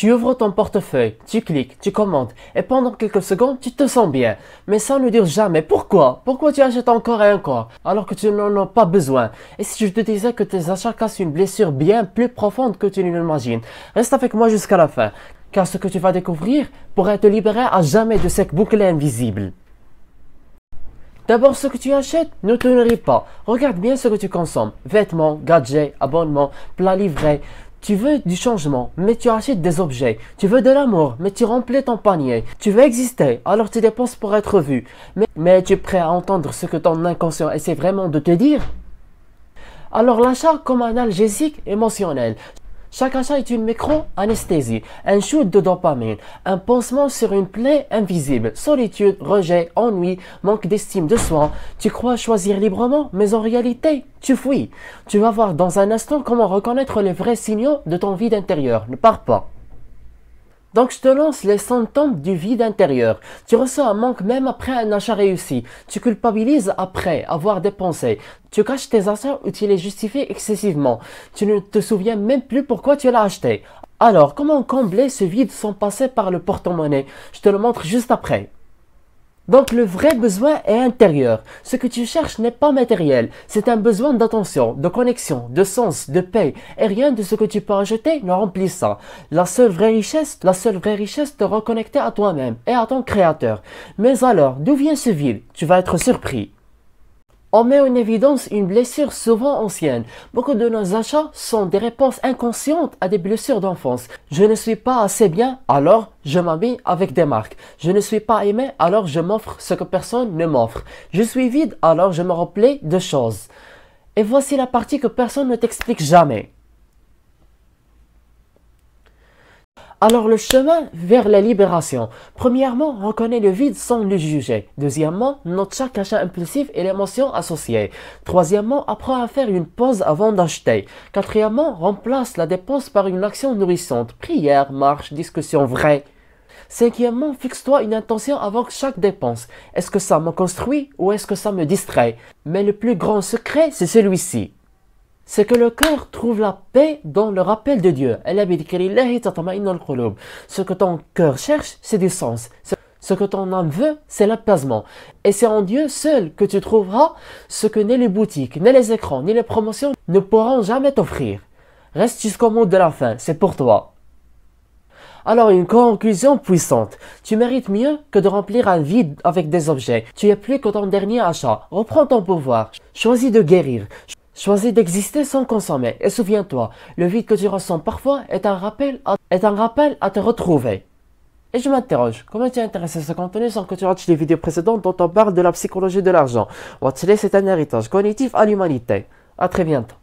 Tu ouvres ton portefeuille, tu cliques, tu commandes et pendant quelques secondes, tu te sens bien. Mais ça ne dure jamais. Pourquoi? Pourquoi tu achètes encore et encore alors que tu n'en as pas besoin? Et si je te disais que tes achats cassent une blessure bien plus profonde que tu ne l'imagines? Reste avec moi jusqu'à la fin, car ce que tu vas découvrir pourrait te libérer à jamais de cette boucle invisible. D'abord, ce que tu achètes ne te nourrit pas. Regarde bien ce que tu consommes. Vêtements, gadgets, abonnements, plats livrés. Tu veux du changement, mais tu achètes des objets. Tu veux de l'amour, mais tu remplis ton panier. Tu veux exister, alors tu dépenses pour être vu. Mais tu es prêt à entendre ce que ton inconscient essaie vraiment de te dire? Alors l'achat comme un analgésique émotionnel. Chaque achat est une micro-anesthésie, un shoot de dopamine, un pansement sur une plaie invisible, solitude, rejet, ennui, manque d'estime de soi. Tu crois choisir librement, mais en réalité, tu fuis. Tu vas voir dans un instant comment reconnaître les vrais signaux de ton vide intérieur. Ne pars pas. Donc je te lance les symptômes du vide intérieur. Tu ressens un manque même après un achat réussi. Tu culpabilises après avoir dépensé. Tu caches tes achats ou tu les justifies excessivement. Tu ne te souviens même plus pourquoi tu l'as acheté. Alors, comment combler ce vide sans passer par le porte-monnaie? Je te le montre juste après. Donc le vrai besoin est intérieur. Ce que tu cherches n'est pas matériel. C'est un besoin d'attention, de connexion, de sens, de paix. Et rien de ce que tu peux acheter ne remplit ça. La seule vraie richesse te reconnecter à toi-même et à ton créateur. Mais alors, d'où vient ce vide? Tu vas être surpris. On met en évidence une blessure souvent ancienne. Beaucoup de nos achats sont des réponses inconscientes à des blessures d'enfance. Je ne suis pas assez bien, alors je m'habille avec des marques. Je ne suis pas aimé, alors je m'offre ce que personne ne m'offre. Je suis vide, alors je me remplis de choses. Et voici la partie que personne ne t'explique jamais. Alors le chemin vers la libération. Premièrement, reconnais le vide sans le juger. Deuxièmement, note chaque achat impulsif et l'émotion associée. Troisièmement, apprends à faire une pause avant d'acheter. Quatrièmement, remplace la dépense par une action nourrissante. Prière, marche, discussion vraie. Cinquièmement, fixe-toi une intention avant chaque dépense. Est-ce que ça me construit ou est-ce que ça me distrait? Mais le plus grand secret, c'est celui-ci. C'est que le cœur trouve la paix dans le rappel de Dieu. Ce que ton cœur cherche, c'est du sens. Ce que ton âme veut, c'est l'apaisement. Et c'est en Dieu seul que tu trouveras ce que ni les boutiques, ni les écrans, ni les promotions ne pourront jamais t'offrir. Reste jusqu'au mot de la fin, c'est pour toi. Alors une conclusion puissante. Tu mérites mieux que de remplir un vide avec des objets. Tu es plus que ton dernier achat. Reprends ton pouvoir. Choisis de guérir. Choisis d'exister sans consommer. Et souviens-toi, le vide que tu ressens parfois est un rappel à te retrouver. Et je m'interroge, comment tu es intéressé à ce contenu sans que tu watches les vidéos précédentes dont on parle de la psychologie de l'argent? Watch-les, c'est un héritage cognitif à l'humanité. À très bientôt.